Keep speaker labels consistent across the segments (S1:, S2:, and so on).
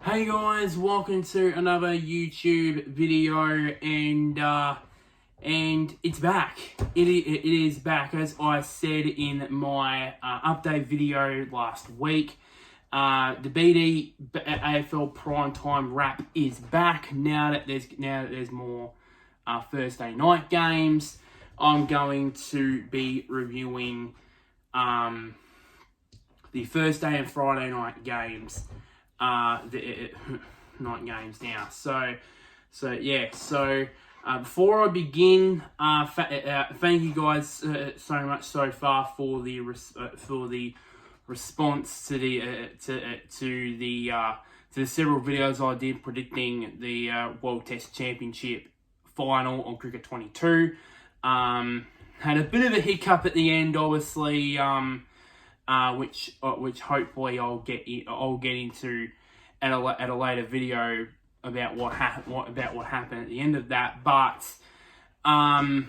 S1: Hey guys, welcome to another YouTube video, and it's back. It is back, as I said in my update video last week. The BD AFL Primetime Wrap is back now that there's more Thursday night games. I'm going to be reviewing the Thursday and Friday night games. Night games now. So before I begin, thank you guys so much so far for the response to the several videos I did predicting the World Test Championship final on Cricket 22. Had a bit of a hiccup at the end, obviously. Which hopefully I'll get into at a later video about what happened at the end of that. But currently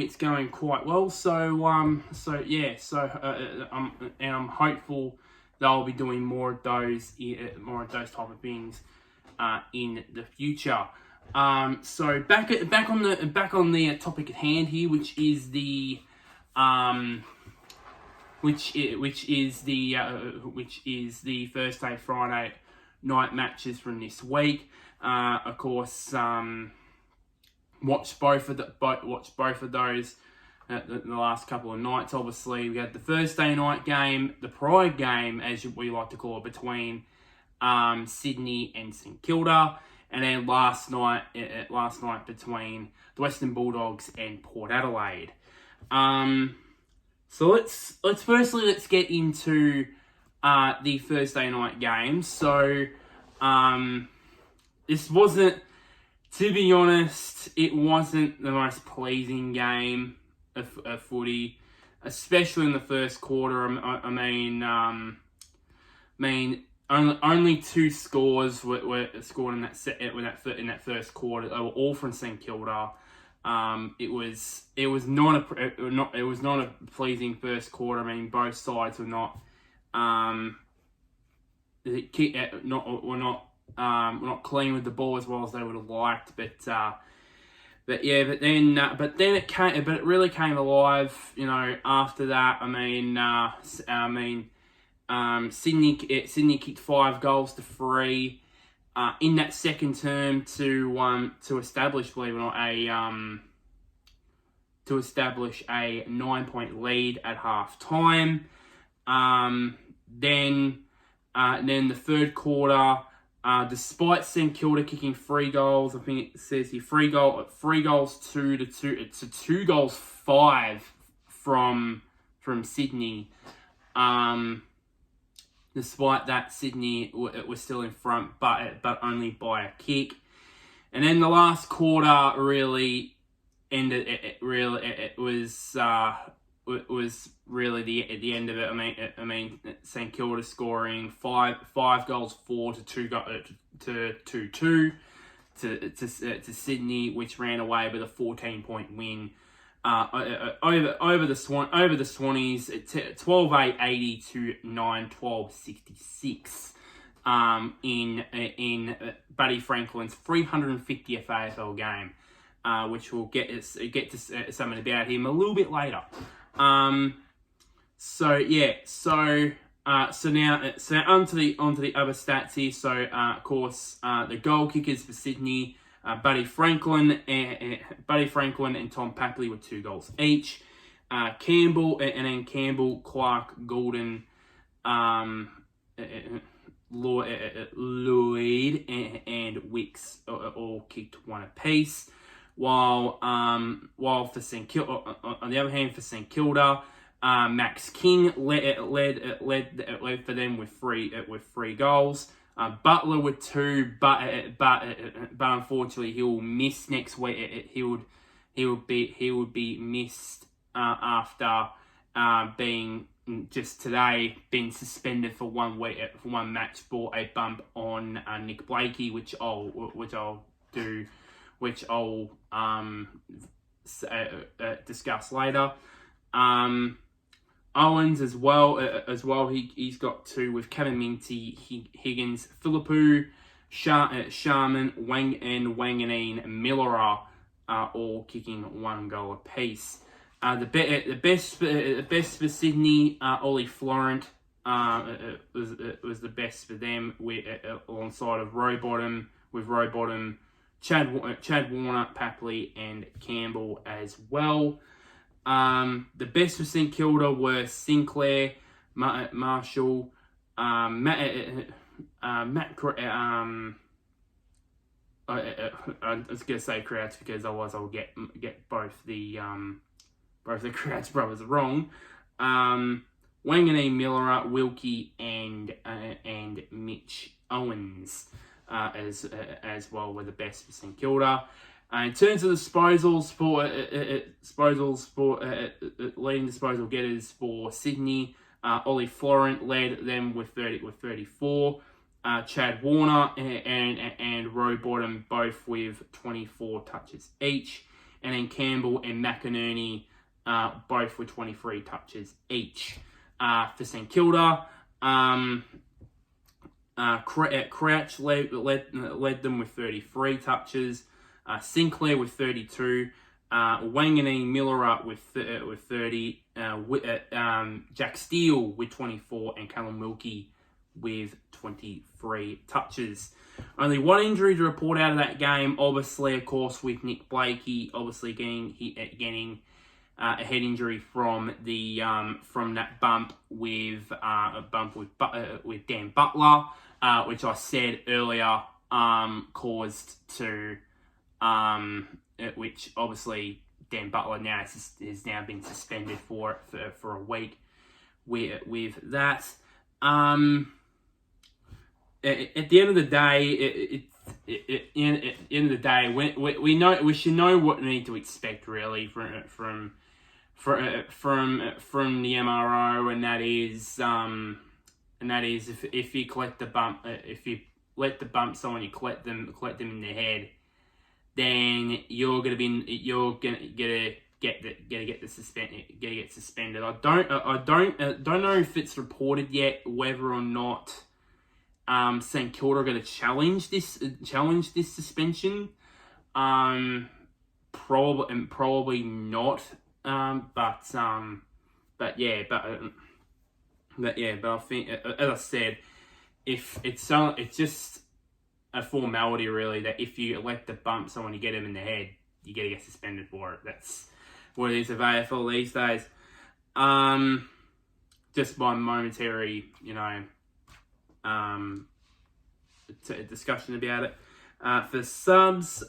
S1: it's going quite well. And I'm hopeful that I'll be doing more of those type of things in the future. So back on the topic at hand here, which is the Thursday Friday night matches from this week. Of course, watched both of those the last couple of nights. Obviously, we had the Thursday night game, the pride game, as we like to call it, between Sydney and St Kilda. And then last night between the Western Bulldogs and Port Adelaide. So let's get into the Thursday night games. So this wasn't, to be honest, it wasn't the most pleasing game of footy, especially in the first quarter. I mean. Only two scores were scored in that first quarter. They were all from St Kilda. It was not a pleasing first quarter. I mean, both sides were not clean with the ball as well as they would have liked. But then it really came alive. You know, after that. Sydney kicked 5 goals to 3 in that second term to establish, believe it or not, a 9-point lead at half time. Then the third quarter, despite St Kilda kicking 3 goals, I think it says here 3 goals 2 to 2 goals 5 from Sydney. Despite that, Sydney was still in front, but only by a kick. And then the last quarter really ended. It was really the end of it. I mean, St Kilda scoring 5 goals 4 to 2 to Sydney, which ran away with a 14-point win. Over the Swannies, 12-8-80 to 9-12-66 in Buddy Franklin's 350th AFL game, which we'll get to something about him a little bit later. So now onto the other stats here. So of course, the goal kickers for Sydney. Buddy Franklin and Tom Papley with 2 goals each. Campbell, Clark, Goulden, Lloyd, and Wicks all kicked 1 apiece. While for St Kilda, on the other hand, for St Kilda, Max King led for them with 3 goals. Butler with 2, but unfortunately he will miss next week. He would be missed after being just today been suspended for 1 week for 1 match for a bump on Nick Blakey, which I'll discuss later. Owens as well. He's got 2 with Kamaminti, Higgins, Philippou, Sharman, Wanganeen, Miller all kicking 1 goal apiece. The best for Sydney, Ollie Florent was the best for them alongside of Rowbottom, Chad Warner, Papley, and Campbell as well. The best for St Kilda were Sinclair, Marshall, Matt. I was gonna say Crouch because otherwise I'll get both the Crouch brothers wrong. Wanganeen, Miller, Wilkie, and Mitch Owens as well were the best for St Kilda. In terms of disposals for leading disposal getters for Sydney, Ollie Florent led them with 34. Chad Warner and Rowbottom both with 24 touches each, and then Campbell and McInerney both with 23 touches each. For St Kilda, Crouch led them with 33 touches. Sinclair with 32, Wanganeen, Miller with 30, Jack Steele with 24, and Callum Wilkie with 23 touches. Only 1 injury to report out of that game. Obviously, of course, with Nick Blakey, obviously getting a head injury from that bump with Dan Butler, which I said earlier caused to. Which obviously Dan Butler now has now been suspended for a week with that. At the end of the day, we should know what we need to expect really from the MRO, and that is if you collect the bump, if you let the bump someone, you collect them in the head, then you're gonna get suspended. I don't know if it's reported yet whether or not St Kilda are going to challenge this suspension. Probably not. But I think, as I said, if it's just a formality really, that if you elect to bump someone, you get them in the head, you got to get suspended for it. That's what it is of AFL these days. Just by momentary, discussion about it. For subs,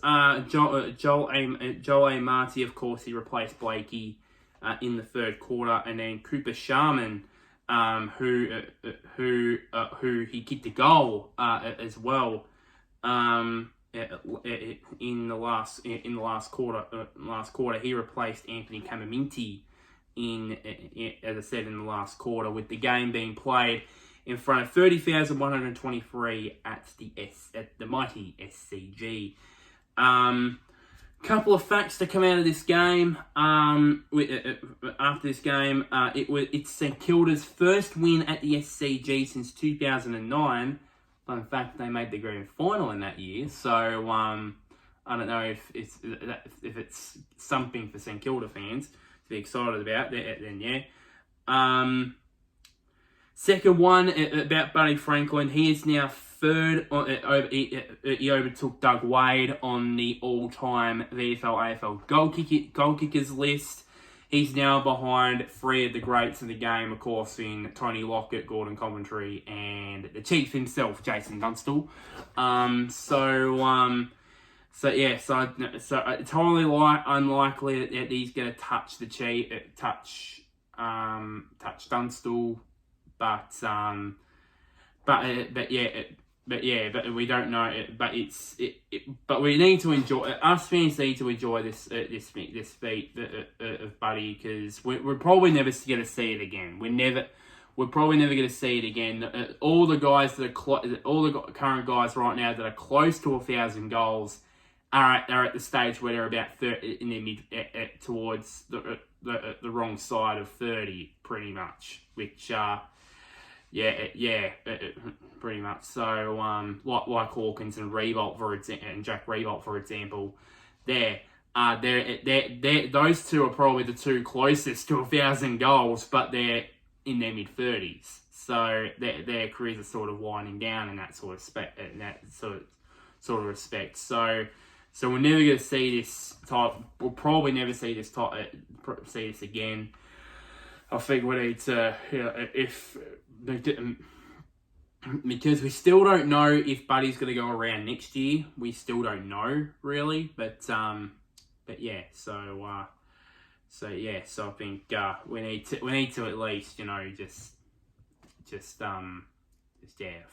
S1: Joel A. Marty, of course, he replaced Blakey in the third quarter, and then Cooper Sharman, who he kicked a goal as well. In the last quarter, he replaced Anthony Kamaminti as I said, in the last quarter, with the game being played in front of 30,123 at the mighty SCG. Couple of facts to come out of this game. After this game, it's St Kilda's first win at the SCG since 2009. But in fact, they made the grand final in that year. So I don't know if it's something for St Kilda fans to be excited about. Then yeah. Second one about Buddy Franklin. He is now third. He overtook Doug Wade on the all-time VFL AFL goal kickers list. He's now behind 3 of the greats of the game, of course, in Tony Lockett, Gordon Coventry, and the chief himself, Jason Dunstall. So it's highly unlikely that he's going to touch the touch Dunstall, but we don't know. But we need to enjoy. Us fans need to enjoy this feat of Buddy, because we're probably never going to see it again. We're probably never going to see it again. All the guys that are all the current guys right now that are close to 1,000 goals are at the stage where they're about 30 in their mid towards the the wrong side of 30, pretty much. Which pretty much. So like Hawkins and Revolt and Jack Revolt, for example, they're those two are probably the two closest to 1,000 goals, but they're in their mid-30s. So their careers are sort of winding down in that sort of respect. So we're never going to see this type. We'll probably never see this again. I think we need to, because we still don't know if Buddy's going to go around next year. We still don't know really, but yeah. So I think we need to at least I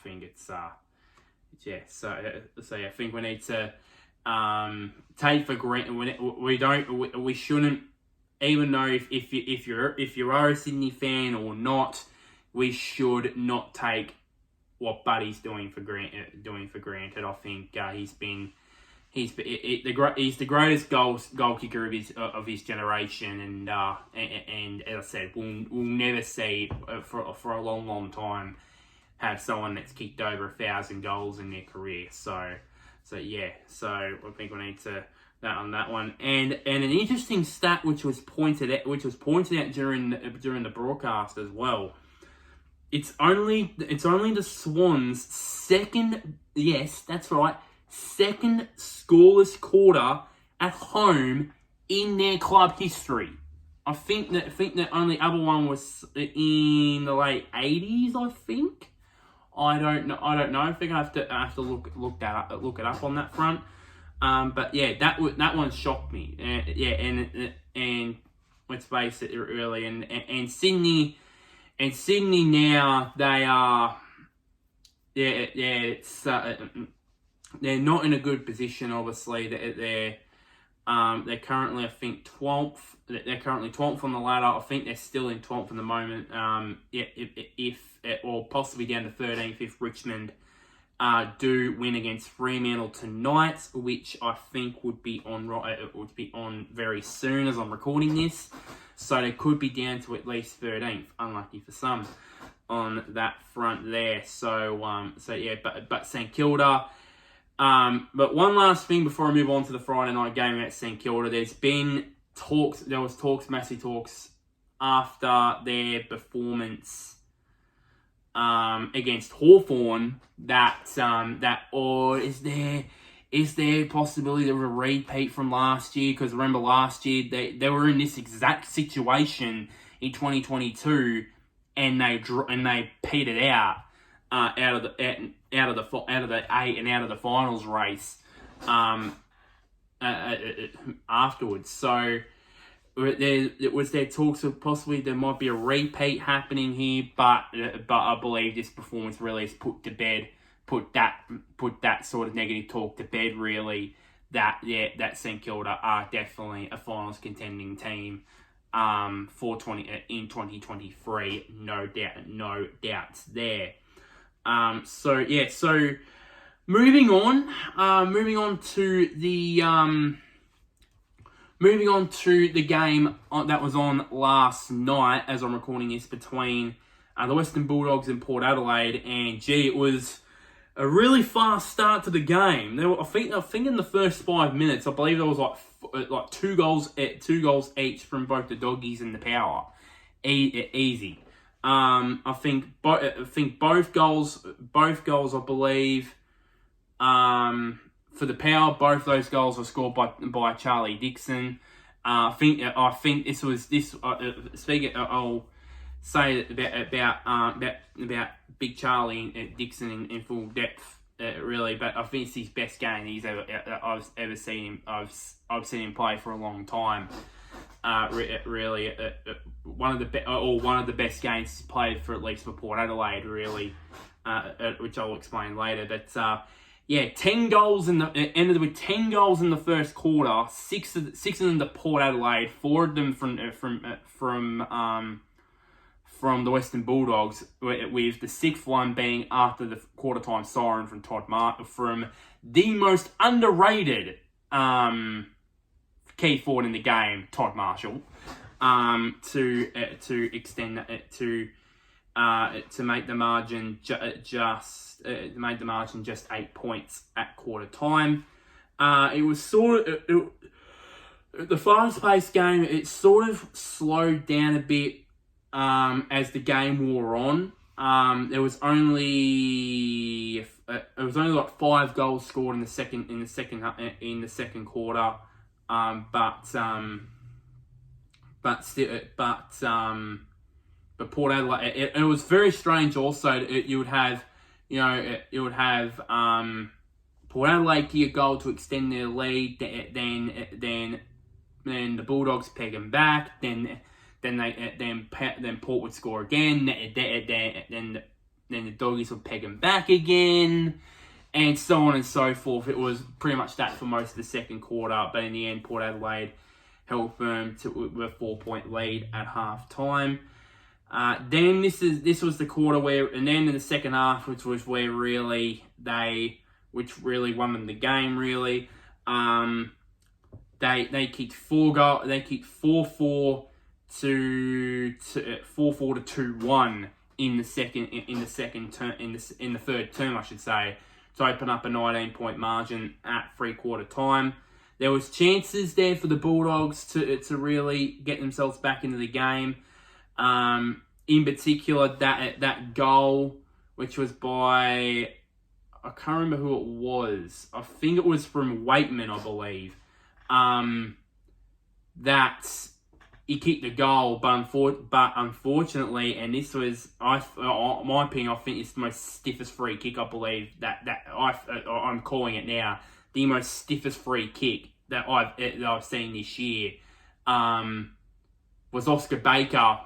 S1: think it's So I think we need to take for granted. We shouldn't, even though if you are a Sydney fan or not, we should not take what Buddy's doing for granted. I think he's the greatest goal kicker of his generation, and as I said, we'll never see for a long time have someone that's kicked over 1,000 goals in their career. So I think we need to that on that one. And an interesting stat which was pointed out during the broadcast as well. It's only the Swans' second scoreless quarter at home in their club history. I think the only other one was in the late 80s. I don't know. I think I have to look it up on that front. But yeah, that one shocked me. And let's face it, really. And Sydney now, they are. It's they're not in a good position. Obviously, they're currently, I think, 12th. They're currently 12th on the ladder. I think they're still in 12th at the moment. Or possibly down to 13th if Richmond do win against Fremantle tonight, which I think would be on very soon as I'm recording this. So they could be down to at least 13th. Unlucky for some on that front there. But St Kilda. But one last thing before I move on to the Friday night game at St Kilda. There was massive talks after their performance against Hawthorn is there possibility of a repeat from last year? Because remember last year they were in this exact situation in 2022 and they petered out out of the eight and out of the finals race afterwards. So there talks of possibly there might be a repeat happening here, but I believe this performance really has put that sort of negative talk to bed. Really, that St Kilda are definitely a finals contending team in 2023. No doubts there. So moving on to the game that was on last night, as I'm recording this, between the Western Bulldogs and Port Adelaide, and it was a really fast start to the game. I think in the first 5 minutes, I believe there was like two goals each from both the Doggies and the Power. Easy. I think both goals. I believe. For the Power, both those goals were scored by Charlie Dixon. I think this was this. Speaking, I'll say about Big Charlie Dixon in full depth, really. But I think it's his best game I've ever seen him. I've seen him play for a long time. Really, one of the best games he's played for, at least for Port Adelaide. Really, which I'll explain later. But 10 goals ended with 10 goals in the first quarter. Six of them to Port Adelaide. 4 of them from the Western Bulldogs, with the 6th one being after the quarter time siren from from the most underrated key forward in the game, Todd Marshall. to extend to make the margin just 8 points at quarter time. It was sort of the fast-paced game. It sort of slowed down a bit as the game wore on. There was only like 5 goals scored in the second quarter. But Port Adelaide, it was very strange. Also, you would have Port Adelaide kick a goal to extend their lead. Then the Bulldogs peg them back. Then Port would score again. Then the Doggies would peg them back again, and so on and so forth. It was pretty much that for most of the second quarter. But in the end, Port Adelaide held firm with a 4-point lead at half time. Then this was the quarter where, and then in the second half, which really won them the game. Really, they kicked 4-4 to 2-1 in the third term, I should say, to open up a 19-point margin at 3/4 time. There was chances there for the Bulldogs to really get themselves back into the game. In particular, that goal, which was by, I can't remember who it was. I think it was from Waitman, I believe. That he kicked the goal, but unfortunately, and this was, my opinion, I think it's the most stiffest free kick. I believe I'm calling it now, the most stiffest free kick that I've seen this year. Was Oscar Baker,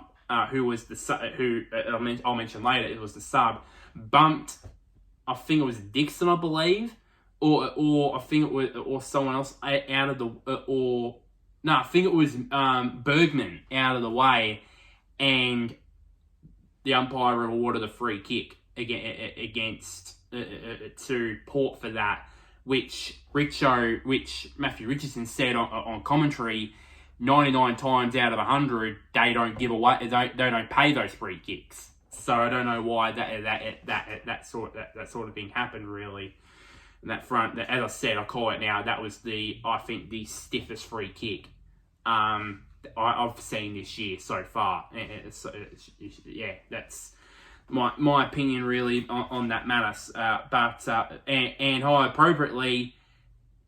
S1: who was I'll mention later. It was the sub, bumped. I think it was Dixon, I believe, or I think it was or someone else out of the I think it was Bergman out of the way, and the umpire awarded a free kick against to Port for that, which Matthew Richardson said on commentary, 99 times out of 100 they don't give away, they don't pay those free kicks. So I don't know why that sort of thing happened really. In that front, as I said, I call it now. That was I think the stiffest free kick I've seen this year so far. Yeah, that's my opinion really on that matter. And how appropriately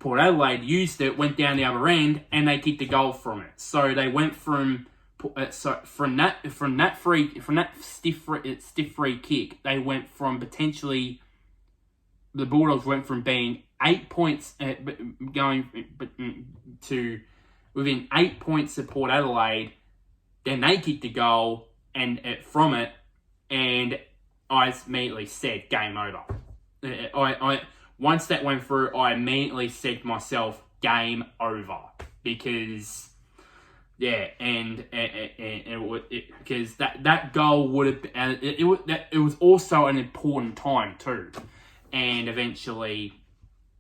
S1: Port Adelaide used it, went down the other end, and they kicked a goal from it. So they went from that stiff free kick, they went from potentially, the Bulldogs went from being 8 points going to within 8 points of Port Adelaide. Then they kicked a goal and from it, and I immediately said game over. Once that went through, I immediately said to myself, game over, because because that goal would have been, it was also an important time too, and eventually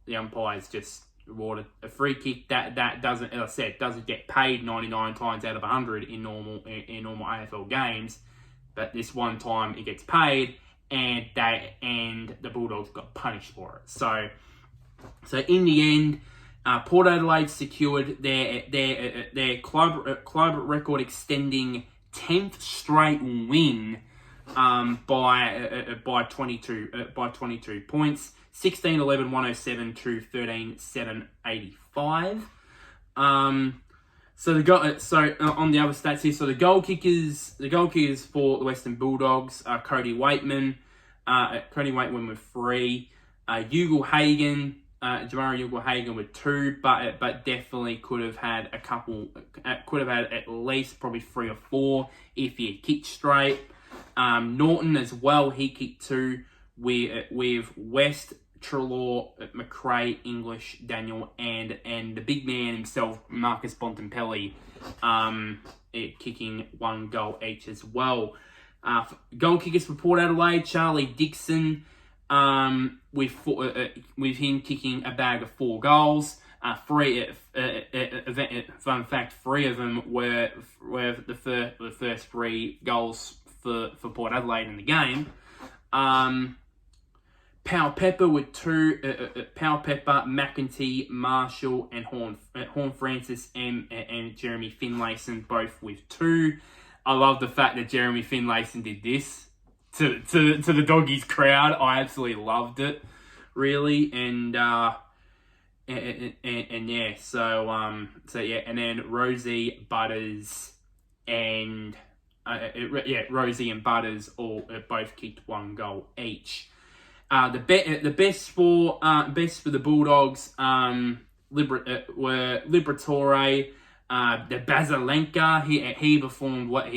S1: the umpires just awarded a free kick that doesn't, as I said, doesn't get paid 99 times out of 100 in normal AFL games, but this one time it gets paid, and the Bulldogs got punished for it. So in the end, Port Adelaide secured their club record extending 10th straight win by 22 points, 16-11-107 to 13-7-85. So on the other stats here, so the goal kickers for the Western Bulldogs are Cody Waitman. Cody Waitman with 3. Jamari Ugle-Hagan with 2, but definitely could have had a couple. Could have had at least probably 3 or 4 if he had kicked straight. Norton as well, he kicked 2 with West, Treloar, McRae, English, Daniel, and the big man himself, Marcus Bontempelli, kicking 1 goal each as well. Goal kickers for Port Adelaide, Charlie Dixon, with him kicking a bag of 4 goals. Fun fact: 3 of them were the first 3 goals for Port Adelaide in the game. Powell Pepper with 2. Powell Pepper, McEntee, Marshall, and Horn Francis and Jeremy Finlayson both with 2. I love the fact that Jeremy Finlayson did this to the Doggies crowd. I absolutely loved it, really, and yeah. So yeah, and then Rosie, Butters, and Rosie and Butters all both kicked 1 goal each. The best for the Bulldogs were Liberatore, the Bazalenka. He performed well.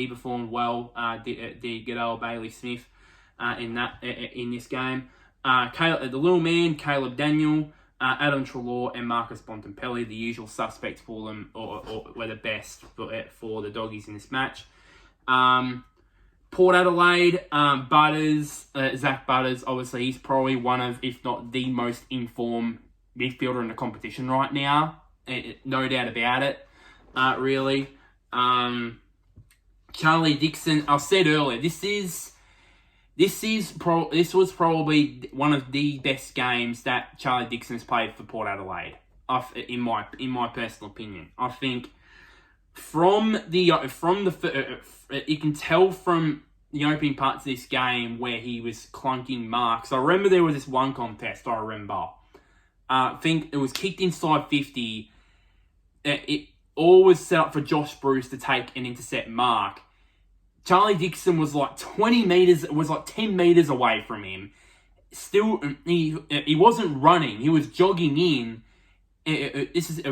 S1: The good old Bailey Smith in this game. The little man Caleb Daniel, Adam Treloar, and Marcus Bontempelli, the usual suspects for them, or were the best for the Doggies in this match. Port Adelaide, Butters, Zach Butters, obviously he's probably one of, if not the most informed midfielder in the competition right now. No doubt about it, really. Charlie Dixon, I said earlier, this was probably one of the best games that Charlie Dixon's played for Port Adelaide, in my personal opinion. I think you can tell from the opening parts of this game where he was clunking marks. I remember there was this one contest, I think it was kicked inside 50. It all was set up for Josh Bruce to take an intercept mark. Charlie Dixon was like 20 metres, was like 10 metres away from him. Still, he wasn't running, he was jogging in. This is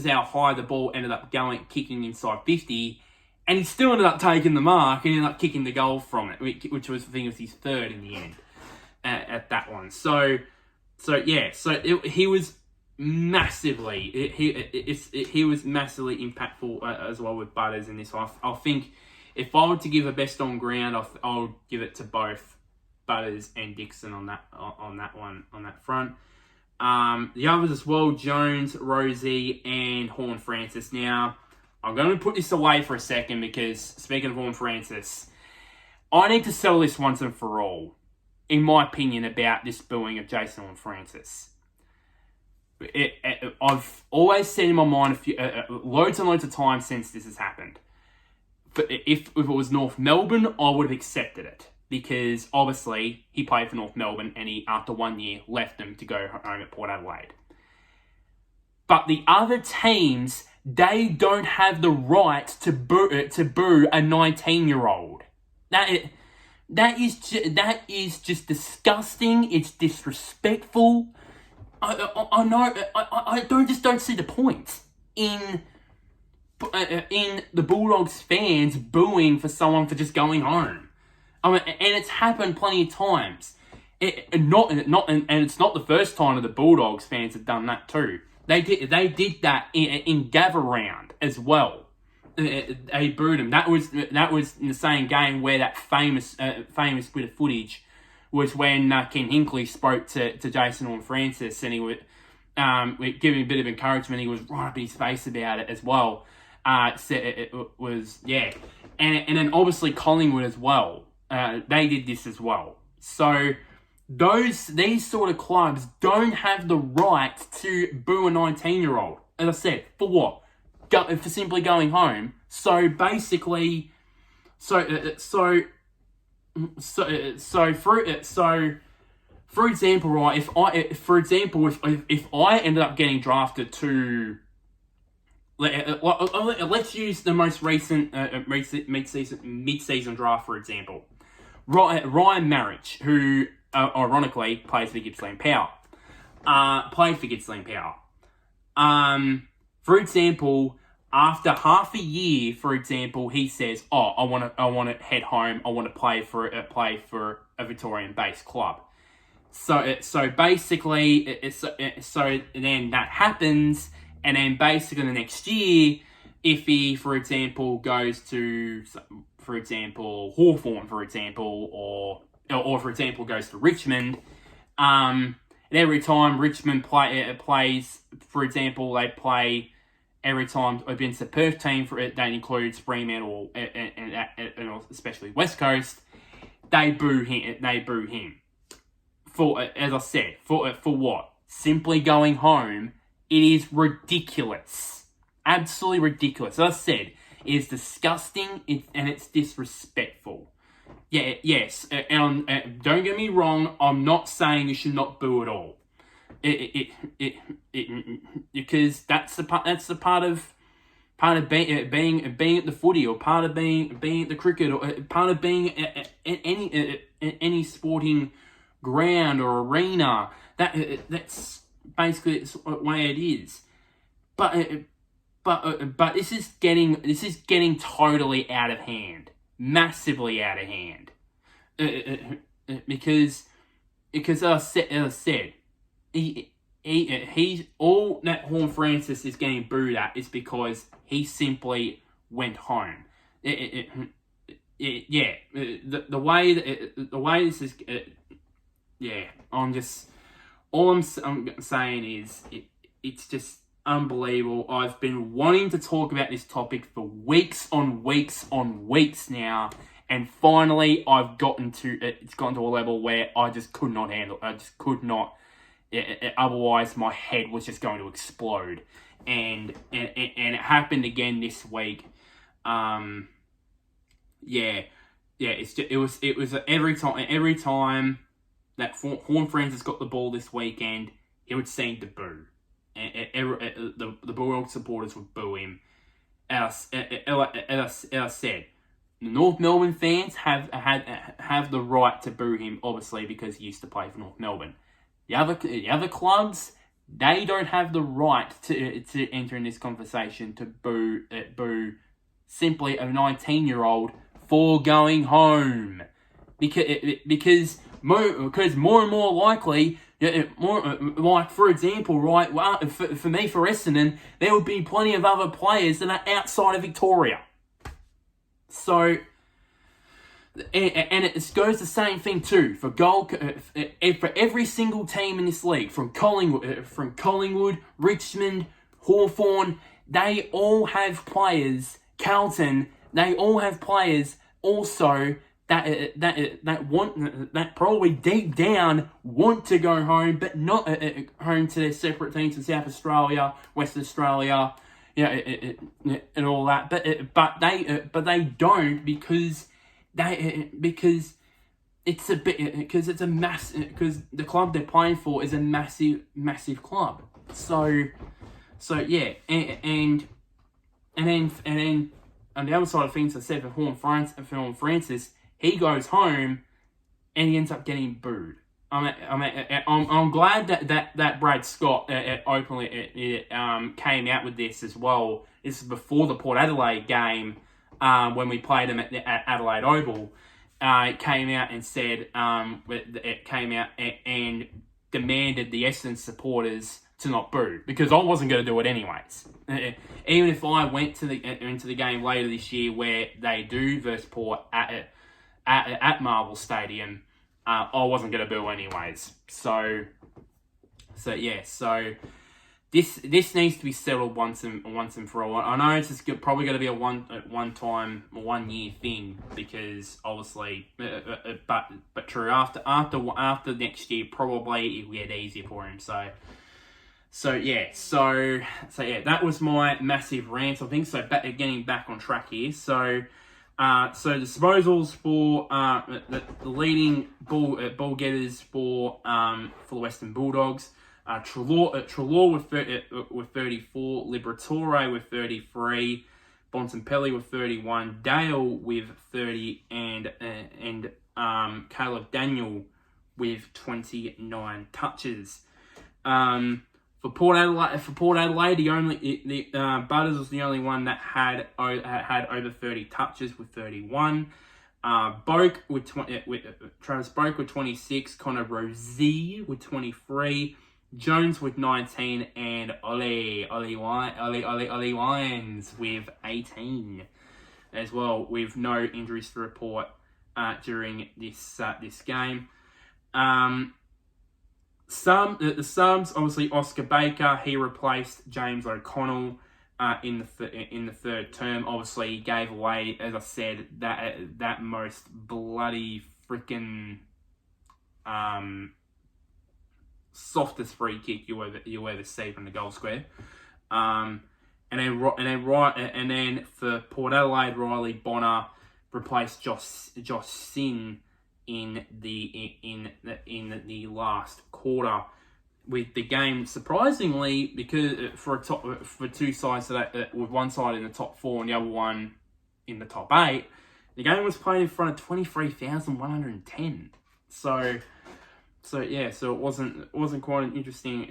S1: how high the ball ended up kicking inside 50, and he still ended up taking the mark and ended up kicking the goal from it, which was, I think, it was his 3rd in the end at that one. He was massively he was massively impactful as well with Butters in this. I think if I were to give a best on ground, I'll give it to both Butters and Dixon on that front. The others as well, Jones, Rosie, and Horn Francis. Now, I'm going to put this away for a second because, speaking of Horn Francis, I need to settle this once and for all, in my opinion, about this booing of Jason Horn Francis. I've always said in my mind loads and loads of times since this has happened. But if it was North Melbourne, I would have accepted it. Because, obviously, he played for North Melbourne and he, after 1 year, left them to go home at Port Adelaide. But the other teams, they don't have the right to boo a 19-year-old. That is just disgusting. It's disrespectful. I know. I don't see the point in the Bulldogs fans booing for someone for just going home. I mean, and it's happened plenty of times. And it's not the first time that the Bulldogs fans have done that too. They did that in Gather Round as well. They booed him. That was in the same game where that famous bit of footage was when Ken Hinkley spoke to Jason Horn Francis, and he would give him a bit of encouragement. He was right up in his face about it as well. Said it was, yeah, and then obviously Collingwood as well. They did this as well. So these sort of clubs don't have the right to boo a 19-year-old. As I said, for what? For simply going home. So basically, for example, right? If I ended up getting drafted to, let's use the most recent mid-season draft for example. Ryan Marriage, who ironically plays for Gippsland Power, played for Gippsland Power. For example, after half a year, for example, he says, "Oh, I want to head home. I want to play for a Victorian-based club." So basically, so then that happens, and then basically the next year, if he, for example, goes to, for example, Hawthorn, for example, or for example, goes to Richmond, and And every time Richmond plays, for example, they play every time against the Perth team, that includes Fremantle and especially West Coast, they boo him. For, as I said, for what? Simply going home. It is ridiculous. Absolutely ridiculous. As I said, it is disgusting and it's disrespectful. Yeah, yes, and don't get me wrong, I'm not saying you should not boo at all. Because that's the part of being at the footy, or part of being at the cricket, or part of being at any sporting ground or arena. That's basically the way it is. But this is getting totally out of hand, massively out of hand. Because as I said, he's all that Horn Francis is getting booed at is because he simply went home. The way this is, all I'm saying is it's just unbelievable. I've been wanting to talk about this topic for weeks on weeks now, and finally it's gotten to a level where I just could not handle it. I just could not. Otherwise, my head was just going to explode, and it happened again this week. It was every time that Horn Francis got the ball this weekend, he would seem to boo. The Bulldogs supporters would boo him. As I said, the North Melbourne fans have the right to boo him, obviously, because he used to play for North Melbourne. The other clubs, they don't have the right to enter in this conversation to boo simply a 19-year-old for going home, because more and more likely. Like, for example, right, for me, for Essendon, there would be plenty of other players that are outside of Victoria. So, and it goes the same thing too for for every single team in this league, from Collingwood, Richmond, Hawthorn, they all have players. Carlton, they all have players also that probably deep down want to go home, but not home to their separate teams in South Australia, West Australia, and all that. But they don't because it's a because the club they're playing for is a massive club. So yeah, and then on the other side of things, I said for Horn Francis. He goes home, and he ends up getting booed. I'm glad that Brad Scott openly came out with this as well. This is before the Port Adelaide game, when we played them at Adelaide Oval. It came out and said, and demanded the Essendon supporters to not boo, because I wasn't going to do it anyways. Even if I went into the game later this year where they do versus Port at Marvel Stadium, I wasn't going to boo anyways. So this needs to be settled once and for all. I know it's just probably going to be a one year thing, because obviously, but true, after next year probably it will get easier for him. So yeah, that was my massive rant, I think. So getting back on track here. So the disposals for the leading ball getters for the Western Bulldogs. Treloar with 34, Liberatore with 33, Bontempelli with 31, Dale with 30, and Caleb Daniel with 29 touches. For Port Adelaide, the Butters was the only one that had over 30 touches with 31. Boak Travis Boak with 26, Connor Rozee with 23, Jones with 19, and Ollie Lyons with 18 as well, with no injuries to report during this game. the subs, obviously Oscar Baker, he replaced James O'Connell in the third term. Obviously, he gave away, as I said, that most bloody freaking softest free kick you ever see from the goal square. And then for Port Adelaide, Riley Bonner replaced Josh Sin in the last quarter, with the game surprisingly, because for two sides that with one side in the top 4 and the other one in the top 8, the game was played in front of 23,110. So it wasn't quite an interesting.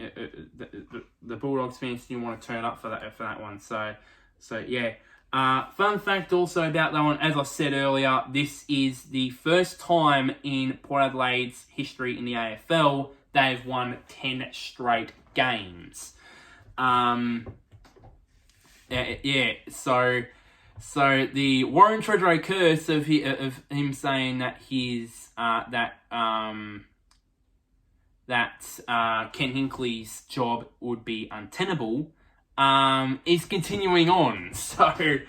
S1: The Bulldogs fans didn't want to turn up for that one. So yeah. Fun fact also about that one, as I said earlier, this is the first time in Port Adelaide's history in the AFL they've won 10 straight games. So the Warren Treadway curse of him saying that Ken Hinkley's job would be untenable is continuing on. So I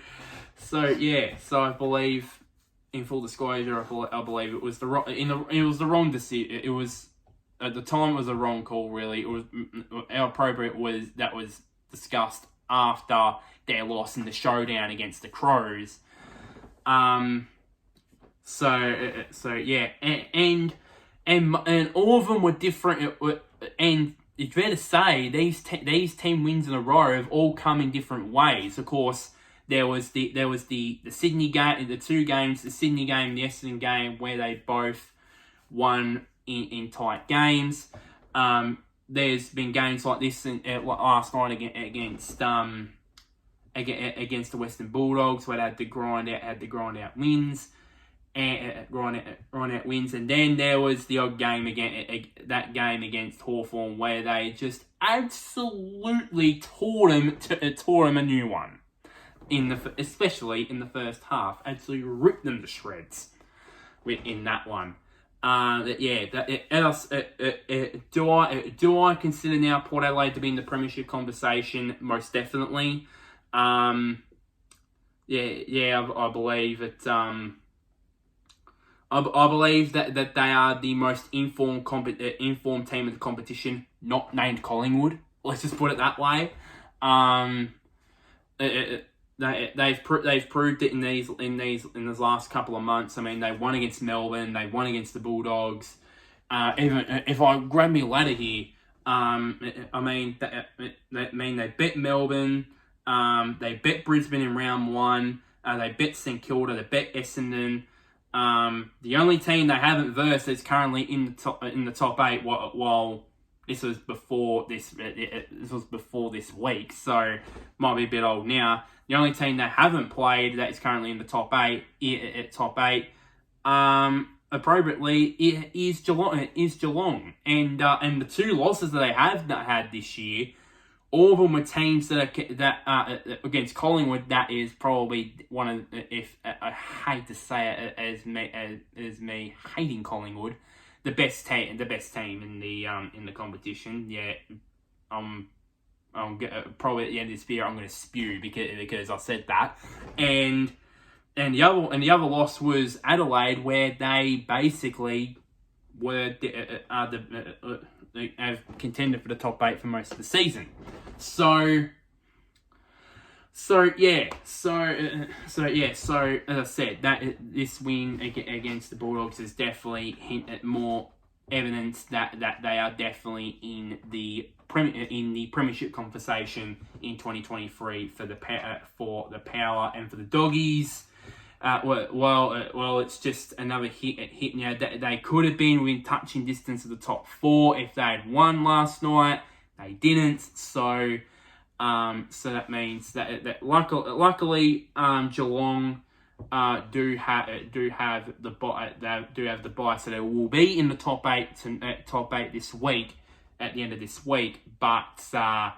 S1: believe, in full disclosure, I believe it was the wrong decision. It was, at the time, it was a wrong call. Really, it was how appropriate was discussed after their loss in the showdown against the Crows. And all of them were different. And it's fair to say these 10 wins in a row have all come in different ways. Of course, there was the Sydney game, the two games, the Sydney game, the Essendon game, where they both won in tight games. There's been games like this last night against the Western Bulldogs, where they had to grind out wins. And wins, and then there was the odd game against Hawthorn, where they just absolutely tore them a new one, especially in the first half, absolutely ripped them to shreds in that one. Do I consider now Port Adelaide to be in the premiership conversation? Most definitely. I believe it. I believe that they are the most informed team of the competition, not named Collingwood. Let's just put it that way. They've proved it in these last couple of months. I mean, they won against Melbourne, they won against the Bulldogs. Even if I grab me a ladder here, they bet Melbourne, they bet Brisbane in round 1, they bet St Kilda, they bet Essendon. The only team they haven't versed is currently in the top 8. While this was before this week, so might be a bit old now. The only team they haven't played that is currently in the top 8, appropriately, is Geelong, and the two losses that they have had this year, all of them were teams that against Collingwood. That is probably one of, if I hate to say it, as me hating Collingwood, the best team in the competition. Yeah, probably at the end of this year I'm going to spew because I said that, and the other loss was Adelaide, where they basically were have contended for the top 8 for most of the season. So as I said, that this win against the Bulldogs is definitely more evidence that they are definitely in the premiership conversation in 2023 for the Power and for the Doggies. It's just another hit. Now they could have been within touching distance of the top 4 if they had won last night. They didn't, so that means that luckily Geelong do have the bye, so they will be in the top 8 this week at the end of this week. But I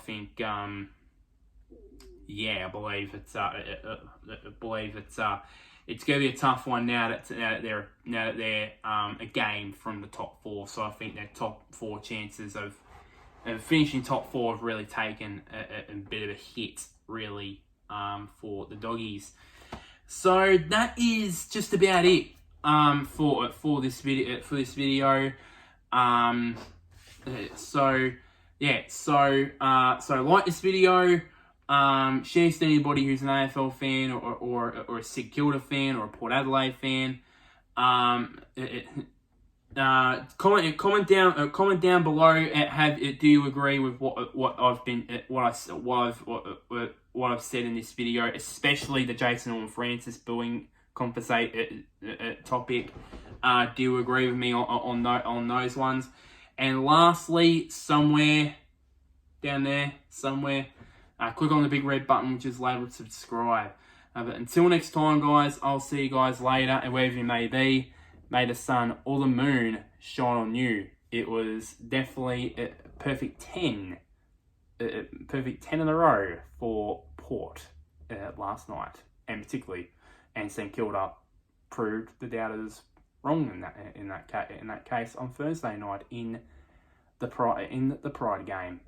S1: think. I believe it's it's going to be a tough one now that they're a game from the top 4. So I think their top 4 chances of finishing top 4 have really taken a bit of a hit, really, for the Doggies. So that is just about it for this video. So like this video. Share to anybody who's an AFL fan or a St Kilda fan or a Port Adelaide fan. Comment down below. Do you agree with what I've said in this video, especially the Jason Horne-Francis booing topic? Do you agree with me on those ones? And lastly, somewhere down there, click on the big red button, which is labeled subscribe. But until next time, guys, I'll see you guys later, and wherever you may be, may the sun or the moon shine on you. It was definitely a perfect 10 in a row for Port last night, and particularly, and St Kilda proved the doubters wrong in that case on Thursday night in the Pride game.